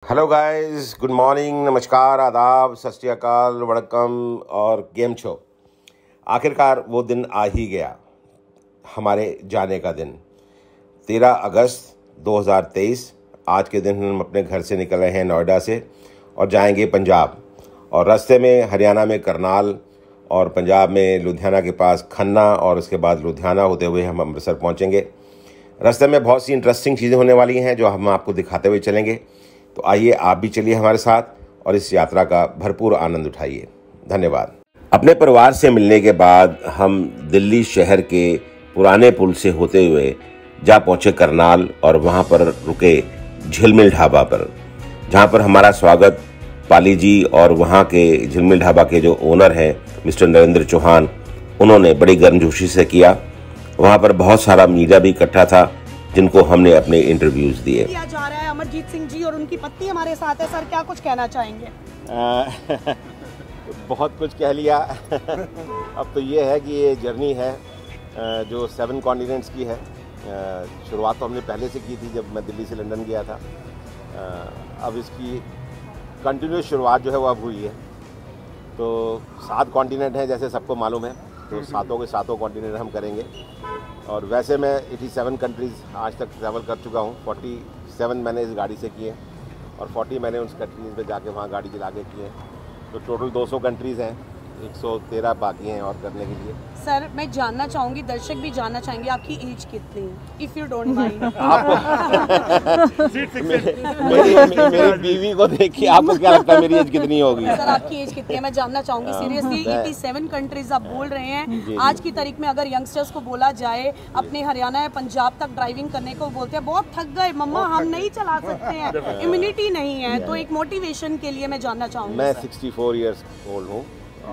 Hello guys, good morning, नमस्कार, आदाब, सत श्री अकाल, वड़कम और गेम शो। आखिरकार वो दिन आ ही गया, हमारे जाने का दिन। 13 अगस्त 2023 आज के दिन हम अपने घर से निकल रहे हैं नोएडा से और जाएंगे पंजाब। और रास्ते में हरियाणा में करनाल और पंजाब में लुधियाना के पास खन्ना और उसके बाद लुधियाना होते हुए हम अमृतसर पहुंचेंगे। रास्ते में बहुत सी इंटरेस्टिंग चीज़ें होने वाली हैं जो हम आपको दिखाते हुए चलेंगे। तो आइए आप भी चलिए हमारे साथ और इस यात्रा का भरपूर आनंद उठाइए। धन्यवाद। अपने परिवार से मिलने के बाद हम दिल्ली शहर के पुराने पुल से होते हुए जा पहुंचे करनाल और वहां पर रुके झिलमिल ढाबा पर, जहां पर हमारा स्वागत पाली जी और वहां के झिलमिल ढाबा के जो ओनर हैं मिस्टर नरेंद्र चौहान, उन्होंने बड़ी गर्मजोशी से किया। वहां पर बहुत सारा मीडिया भी इकट्ठा था जिनको हमने अपने इंटरव्यूज दिए। किया जा रहा है अमरजीत सिंह जी और उनकी पत्नी हमारे साथ है। सर, क्या कुछ कहना चाहेंगे? बहुत कुछ कह लिया। अब तो ये है कि ये जर्नी है जो 7 कॉन्टिनेंट्स की है। शुरुआत तो हमने पहले से की थी जब मैं दिल्ली से लंदन गया था। अब इसकी कंटिन्यूस शुरुआत जो है वो अब हुई है। तो 7 कॉन्टिनेंट हैं जैसे सबको मालूम है, तो सातों के सातों कॉन्टिनेंट हम करेंगे। और वैसे मैं 87 कंट्रीज़ आज तक ट्रैवल कर चुका हूँ। 47 मैंने इस गाड़ी से किए और 40 मैंने उस कंट्रीज़ में जाके वहाँ गाड़ी चला के किए। तो टोटल 200 कंट्रीज़ हैं, 113 बाकी हैं और करने के लिए। सर, मैं जानना चाहूँगी, दर्शक भी जानना चाहेंगे, आपकी एज कितनी है, इफ़ यू डोंट माइंड? मेरी बीवी को देख के आपको क्या लगता है मेरी एज कितनी होगी? सर, आपकी एज कितनी है मैं जानना चाहूँगी सीरियसली। 87 कंट्रीज आप बोल रहे हैं। आज की तारीख में अगर यंगस्टर्स को बोला जाए अपने हरियाणा या पंजाब तक ड्राइविंग करने को, बोलते हैं बहुत थक गए मम्मा, हम नहीं चला सकते हैं, इम्यूनिटी नहीं है। तो एक मोटिवेशन के लिए मैं जानना चाहूँगी। मैं 64 ईयर्स ओल्ड हूँ,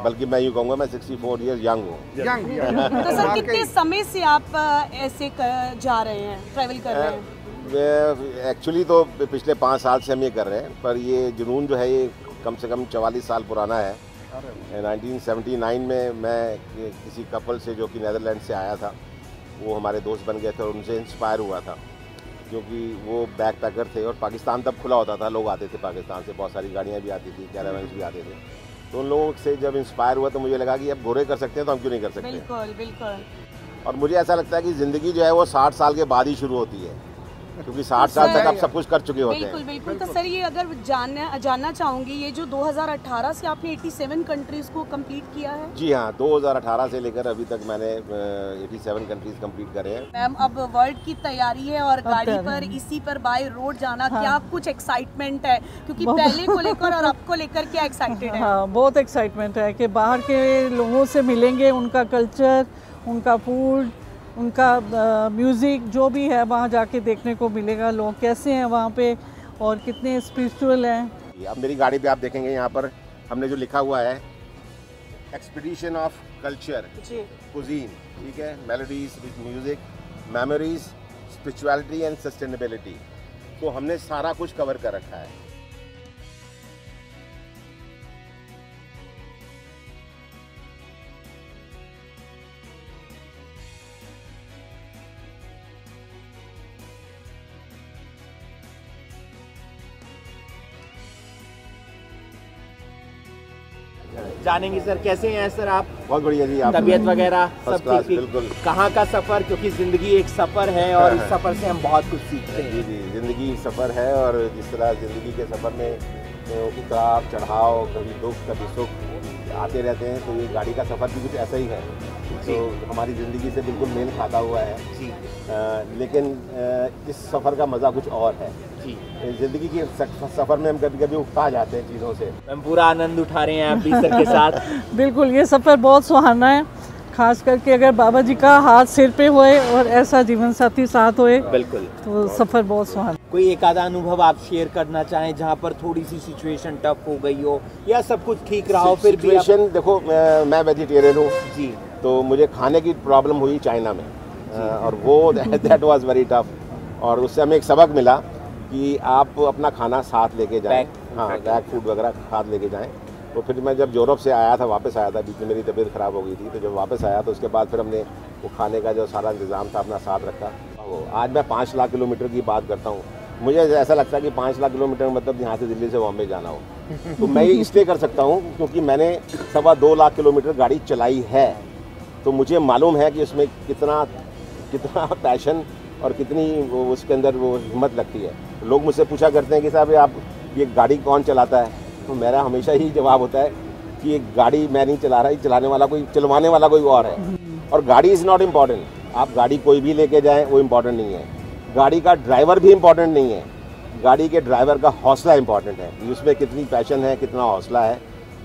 बल्कि मैं यूँ कहूँगा मैं 64 ईयर्स यंग हूँ। तो सर, कितने समय से आप ऐसे जा रहे हैं, ट्रैवल कर रहे हैं? एक्चुअली तो पिछले 5 साल से हम ये कर रहे हैं, पर ये जुनून जो है ये कम से कम 44 साल पुराना है। 1979 में मैं किसी कपल से जो कि नीदरलैंड से आया था, वो हमारे दोस्त बन गए थे और उनसे इंस्पायर हुआ था, क्योंकि वो बैक पैकर थे और पाकिस्तान तब खुला होता था, लोग आते थे पाकिस्तान से, बहुत सारी गाड़ियाँ भी आती थी, कैरावैन्स भी आते थे। तो उन लोगों से जब इंस्पायर हुआ तो मुझे लगा कि अब गोरे कर सकते हैं तो हम क्यों नहीं कर सकते। बिल्कुल बिल्कुल। और मुझे ऐसा लगता है कि ज़िंदगी जो है वो 60 साल के बाद ही शुरू होती है, क्योंकि 60 साल तक आप सब कुछ कर चुके होते हैं। बिल्कुल बिल्कुल। तो सर, ये अगर जानना चाहूँगी, ये जो 2018 से आपने 87 कंट्रीज़ को कंप्लीट किया है? जी हाँ, 2018 से लेकर अभी तक मैंने 87 कंट्रीज कंप्लीट करे हैं। मैम, अब वर्ल्ड की तैयारी है और गाड़ी पर इसी पर बाय रोड जाना, क्या कुछ एक्साइटमेंट है? क्योंकि पहले को लेकर और अब को लेकर क्या एक्साइटेड है? हाँ, बहुत एक्साइटमेंट है कि बाहर के लोगों से मिलेंगे, उनका कल्चर, उनका फूड, उनका म्यूज़िक जो भी है वहाँ जाके देखने को मिलेगा। लोग कैसे हैं वहाँ पे और कितने स्पिरिचुअल हैं। अब मेरी गाड़ी पे आप देखेंगे यहाँ पर हमने जो लिखा हुआ है एक्सपीडिशन ऑफ कल्चर कुजीन, ठीक है, melodies with music, memories, spirituality and sustainability. तो हमने सारा कुछ कवर कर रखा है। जानेंगे सर, कैसे हैं सर आप? बहुत बढ़िया जी। आप तबीयत वगैरह फर्स्ट सब क्लास, ठीक? बिल्कुल। कहाँ का सफ़र, क्योंकि ज़िंदगी एक सफ़र है और इस सफ़र से हम बहुत कुछ सीखते हैं। जी जी, ज़िंदगी सफ़र है और जिस तरह ज़िंदगी के सफ़र में उतार चढ़ाव, कभी दुख कभी सुख आते रहते हैं, तो ये गाड़ी का सफ़र भी कुछ ऐसा ही है। तो हमारी ज़िंदगी से बिल्कुल मेल खाता हुआ है जी। लेकिन इस सफ़र का मज़ा कुछ और है जी। ज़िंदगी के सफ़र में हम कभी कभी उकता जाते हैं चीज़ों से। हम पूरा आनंद उठा रहे हैं आप भी सर के साथ। बिल्कुल, ये सफ़र बहुत सुहाना है, खास करके अगर बाबा जी का हाथ सिर पे होए और ऐसा जीवन साथी साथ होए, बिल्कुल, तो सफ़र बहुत सुहाना। कोई एक आधा अनुभव आप शेयर करना चाहें जहाँ पर थोड़ी सी सिचुएशन टफ हो गई हो या सब कुछ ठीक रहा हो? फिर भी सिचुएशन देखो, मैं वेजिटेरियन हूँ जी, तो मुझे खाने की प्रॉब्लम हुई चाइना में और वो दैट वाज वेरी टफ। और उससे हमें एक सबक मिला कि आप अपना खाना साथ लेके जाएं, हाँ, बैग फूड वगैरह साथ लेके जाएं। तो फिर मैं जब यूरोप से आया था, वापस आया था, बीच में मेरी तबीयत ख़राब हो गई थी, तो जब वापस आया तो उसके बाद फिर हमने वो खाने का जो सारा इंतज़ाम था अपना साथ रखा। आज मैं 5 लाख किलोमीटर की बात करता हूँ मुझे ऐसा लगता है कि 5 लाख किलोमीटर मतलब यहाँ से दिल्ली से बॉम्बे जाना हो तो मैं ये इसलिए कर सकता हूँ क्योंकि मैंने 2.25 लाख किलोमीटर गाड़ी चलाई है। तो मुझे मालूम है कि उसमें कितना पैशन और कितनी उसके अंदर वो हिम्मत लगती है। लोग मुझसे पूछा करते हैं कि साहब आप ये गाड़ी कौन चलाता है, तो मेरा हमेशा ही जवाब होता है कि ये गाड़ी मैं नहीं चला रहा, ये चलवाने वाला कोई और है। और गाड़ी इज़ नॉट इम्पॉर्टेंट, आप गाड़ी कोई भी लेके जाएं वो इम्पॉर्टेंट नहीं है, गाड़ी का ड्राइवर भी इम्पॉर्टेंट नहीं है, गाड़ी के ड्राइवर का हौसला इम्पॉर्टेंट है, उसमें कितनी पैशन है, कितना हौसला है।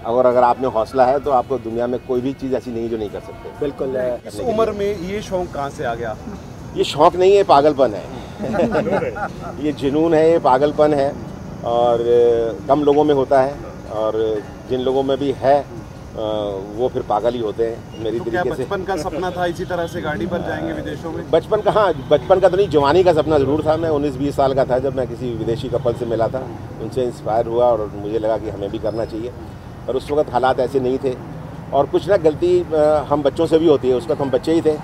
अगर आपने हौसला है तो आपको दुनिया में कोई भी चीज़ ऐसी नहीं जो नहीं कर सकते। बिल्कुल। इस उम्र में ये शौक कहाँ से आ गया? ये शौक नहीं है, पागलपन है ये जुनून है, ये पागलपन है और कम लोगों में होता है और जिन लोगों में भी है वो फिर पागल ही होते हैं। मेरी तरीके से बचपन का सपना था इसी तरह से गाड़ी पर जाएंगे विदेशों में? बचपन का तो नहीं, जवानी का सपना ज़रूर था। मैं 19-20 साल का था जब मैं किसी विदेशी कपल से मिला था, उनसे इंस्पायर हुआ और मुझे लगा कि हमें भी करना चाहिए। पर उस वक्त हालात ऐसे नहीं थे और कुछ ना गलती हम बच्चों से भी होती है, उस वक्त हम बच्चे ही थे।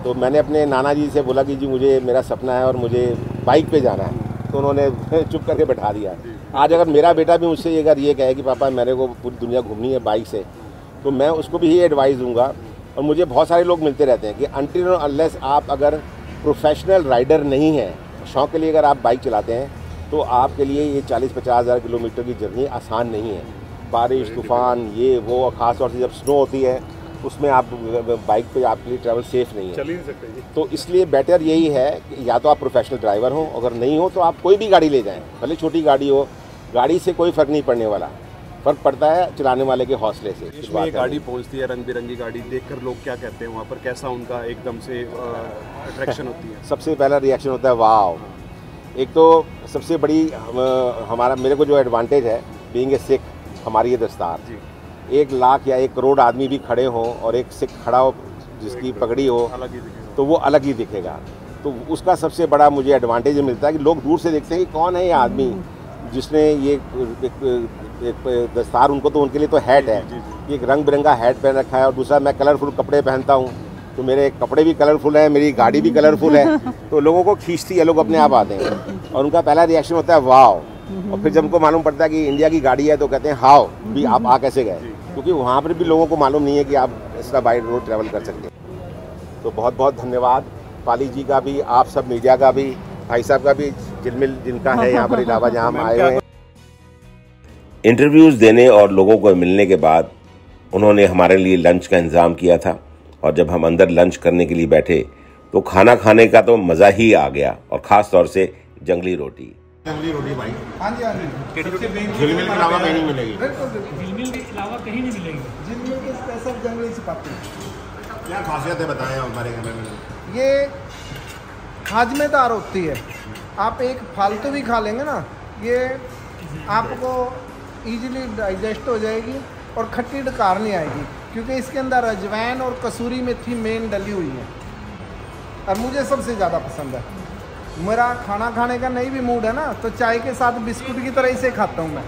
तो मैंने अपने नाना जी से बोला कि जी मुझे मेरा सपना है और मुझे बाइक पे जाना है, तो उन्होंने चुप करके बैठा दिया। आज अगर मेरा बेटा भी मुझसे अगर ये कहे कि पापा मेरे को पूरी दुनिया घूमनी है बाइक से, तो मैं उसको भी ये एडवाइस दूंगा। और मुझे बहुत सारे लोग मिलते रहते हैं कि अनटिल और अनलेस आप अगर प्रोफेशनल राइडर नहीं हैं, शौक़ के लिए अगर आप बाइक चलाते हैं तो आपके लिए ये 40-50 हज़ार किलोमीटर की जर्नी आसान नहीं है। बारिश, तूफ़ान, ये वो, ख़ास तौर से जब स्नो होती है उसमें आप बाइक पे आपके लिए ट्रैवल सेफ़ नहीं है, चल ही नहीं सकते। तो इसलिए बेटर यही है कि या तो आप प्रोफेशनल ड्राइवर हो, अगर नहीं हो तो आप कोई भी गाड़ी ले जाएं, भले छोटी गाड़ी हो, गाड़ी से कोई फ़र्क नहीं पड़ने वाला, फ़र्क पड़ता है चलाने वाले के हौसले से। ये गाड़ी पहुंचती है, रंग बिरंगी गाड़ी देखकर लोग क्या कहते हैं वहाँ पर, कैसा उनका एकदम से अट्रैक्शन होती है? सबसे पहला रिएक्शन होता है वाव। एक तो सबसे बड़ी मेरे को जो एडवांटेज है बीइंग ए सिख, हमारी ये दस्तार, 1 लाख या 1 करोड़ आदमी भी खड़े हों और एक सिख खड़ा हो जिसकी पगड़ी हो तो वो अलग ही दिखेगा। तो उसका सबसे बड़ा मुझे एडवांटेज मिलता है कि लोग दूर से देखते हैं कि कौन है ये आदमी जिसने ये एक दस्तार, उनको तो उनके लिए तो हैट है, एक रंग बिरंगा हैट पहन रखा है। और दूसरा मैं कलरफुल कपड़े पहनता हूँ तो मेरे कपड़े भी कलरफुल हैं, मेरी गाड़ी भी कलरफुल है, तो लोगों को खींचती है, लोग अपने आप आते हैं और उनका पहला रिएक्शन होता है वाव। और फिर जब उनको मालूम पड़ता है कि इंडिया की गाड़ी है तो कहते हैं हाउ भी, आप आ कैसे गए, क्योंकि वहाँ पर भी लोगों को मालूम नहीं है कि आप इसका बाई रोड ट्रैवल कर सकते हैं। तो बहुत बहुत धन्यवाद पाली जी का भी, आप सब मीडिया का भी, भाई साहब का भी, जिलमिल जिनका है यहाँ पर इलावा जहाँ हम आए हुए हैं। इंटरव्यूज़ देने और लोगों को मिलने के बाद उन्होंने हमारे लिए लंच का इंतज़ाम किया था और जब हम अंदर लंच करने के लिए बैठे तो खाना खाने का तो मज़ा ही आ गया और ख़ास तौर से जंगली रोटी भाई। हाँ जी, हाँ जी। झिलमिल के अलावा कहीं नहीं मिलेगी। झिलमिल के अलावा कहीं नहीं मिलेगी। झिलमिल की स्पेशल जंगली चपाती। क्या खासियत है बताएं हमारे घर में? ये हाजमेदार होती है, आप एक फालतू भी खा लेंगे ना, ये आपको इजीली डाइजेस्ट हो जाएगी और खट्टी डकार नहीं आएगी, क्योंकि इसके अंदर अजवाइन और कसूरी मेथी मेन डली हुई है और मुझे सबसे ज़्यादा पसंद है। मेरा खाना खाने का नहीं भी मूड है ना, तो चाय के साथ बिस्कुट की तरह इसे खाता हूँ मैं।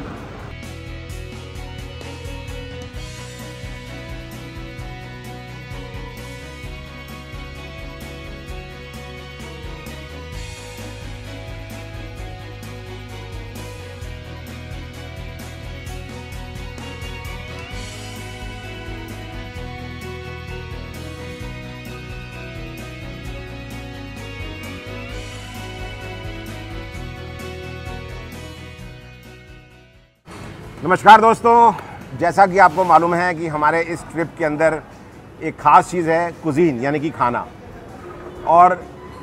नमस्कार दोस्तों, जैसा कि आपको मालूम है कि हमारे इस ट्रिप के अंदर एक ख़ास चीज़ है कुजीन, यानी कि खाना। और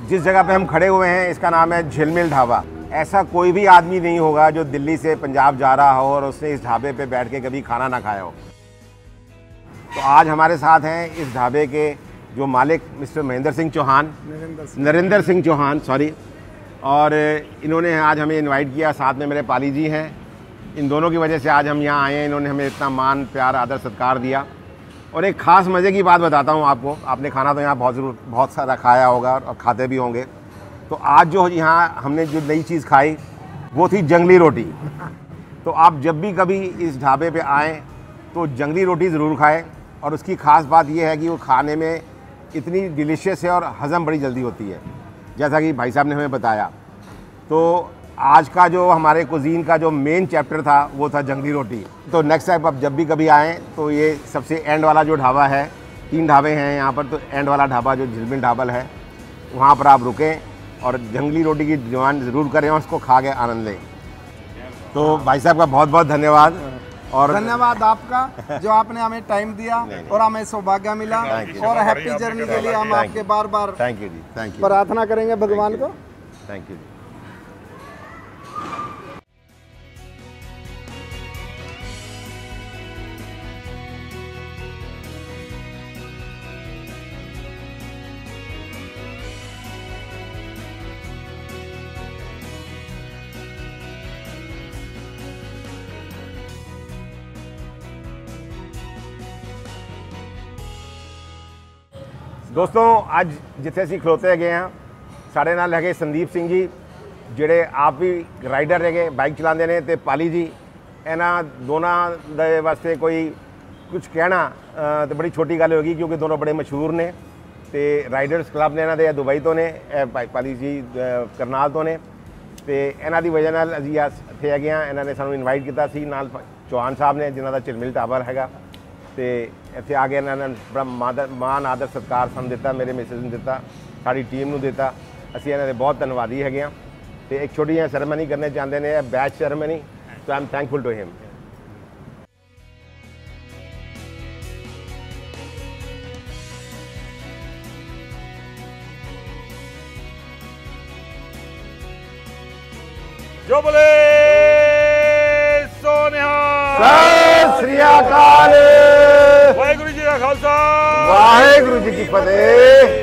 जिस जगह पे हम खड़े हुए हैं इसका नाम है झिलमिल ढाबा। ऐसा कोई भी आदमी नहीं होगा जो दिल्ली से पंजाब जा रहा हो और उसने इस ढाबे पे बैठ के कभी खाना ना खाया हो। तो आज हमारे साथ हैं इस ढाबे के जो मालिक मिस्टर नरेंद्र सिंह चौहान, सॉरी। और इन्होंने आज हमें इनवाइट किया, साथ में मेरे पाली जी हैं। इन दोनों की वजह से आज हम यहाँ आए हैं। इन्होंने हमें इतना मान, प्यार, आदर, सत्कार दिया। और एक ख़ास मज़े की बात बताता हूँ आपको, आपने खाना तो यहाँ बहुत सारा खाया होगा और खाते भी होंगे। तो आज जो यहाँ हमने जो नई चीज़ खाई वो थी जंगली रोटी। तो आप जब भी कभी इस ढाबे पे आएँ तो जंगली रोटी ज़रूर खाएँ। और उसकी ख़ास बात यह है कि वो खाने में इतनी डिलीशियस है और हज़म बड़ी जल्दी होती है, जैसा कि भाई साहब ने हमें बताया। तो आज का जो हमारे कुजीन का जो मेन चैप्टर था वो था जंगली रोटी। तो नेक्स्ट टाइम आप जब भी कभी आएँ तो ये सबसे एंड वाला जो ढाबा है, 3 ढाबे हैं यहाँ पर, तो एंड वाला ढाबा जो झिलमिल ढाबा है वहाँ पर आप रुकें और जंगली रोटी की डिमांड ज़रूर करें और उसको खा के आनंद लें। तो भाई साहब का बहुत बहुत धन्यवाद। और धन्यवाद आपका जो आपने हमें टाइम दिया और हमें सौभाग्य मिला, और हैप्पी जर्नी के लिए हम आपके बार बार thank you ji, thank you, प्रार्थना करेंगे भगवान को। Thank you ji. दोस्तों ਅੱਜ ਜਿੱਥੇ ਅਸੀਂ ਖਲੋਤੇ ਹੈਗੇ ਆ, ਸਾਡੇ ਨਾਲ ਹੈਗੇ ਸੰਦੀਪ ਸਿੰਘ ਜੀ, ਜਿਹੜੇ ਆਪ ਵੀ ਰਾਈਡਰ ਹੈਗੇ, ਬਾਈਕ ਚਲਾਉਂਦੇ ਨੇ, ਤੇ ਪਾਲੀ ਜੀ। ਇਹਨਾਂ ਦੋਨਾਂ ਦੇ ਵਾਸਤੇ ਕੋਈ ਕੁਝ ਕਹਿਣਾ ਤੇ ਬੜੀ ਛੋਟੀ ਗੱਲ ਹੋਗੀ, ਕਿਉਂਕਿ ਦੋਨੋਂ ਬੜੇ ਮਸ਼ਹੂਰ ਨੇ ਤੇ ਰਾਈਡਰਸ ਕਲੱਬ ਨੇ ਇਹਨਾਂ ਦੇ ਦੁਬਈ ਤੋਂ ਨੇ, ਪਾਲੀ ਜੀ ਕਰਨਾਲ ਤੋਂ ਨੇ। ਤੇ ਇਹਨਾਂ ਦੀ ਵਜ੍ਹਾ ਨਾਲ ਅਸੀਂ ਇੱਥੇ ਹੈਗੇ ਆ। ਇਹਨਾਂ ਨੇ ਸਾਨੂੰ ਇਨਵਾਈਟ ਕੀਤਾ ਸੀ, ਨਾਲ ਚੌਹਾਨ ਸਾਹਿਬ ਨੇ ਜਿਨ੍ਹਾਂ ਦਾ ਝਿਲਮਿਲ ਢਾਬਾ ਹੈਗਾ, ਤੇ ਇੱਥੇ ਆ ਕੇ ਇਹਨਾਂ ਨੇ ਬੜਾ ਮਾਣ ਆਦਰ ਸਤਿਕਾਰ ਸਾਨੂੰ ਦਿੱਤਾ, ਮੇਰੇ ਮਿਸਿਸ ਨੂੰ ਦਿੱਤਾ, ਸਾਡੀ ਟੀਮ ਨੂੰ ਦਿੱਤਾ। ਅਸੀਂ ਇਹਨਾਂ ਦੇ ਬਹੁਤ ਧੰਨਵਾਦੀ ਹੈਗੇ ਆ। ਤੇ ਇੱਕ ਛੋਟੀ ਜਿਹੀ ਸੈਰੇਮਨੀ ਕਰਨੇ ਚਾਹੁੰਦੇ ਨੇ, batch ceremony. So I am thankful to him. ਜੋ ਬੋਲੇ ਸੋ ਨਿਹਾਲ। ਸਤਿ ਸ੍ਰੀ ਅਕਾਲ। ਵਾਹਿਗੁਰੂ ਜੀ ਦਾ ਖਾਲਸਾ, ਵਾਹਿਗੁਰੂ ਜੀ ਕੀ ਫਤਿਹ।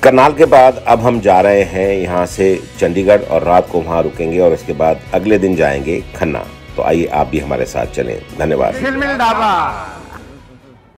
करनाल के बाद अब हम जा रहे हैं यहाँ से चंडीगढ़ और रात को वहाँ रुकेंगे और उसके बाद अगले दिन जाएंगे खन्ना। तो आइए आप भी हमारे साथ चलें। धन्यवाद। झिलमिल ढाबा।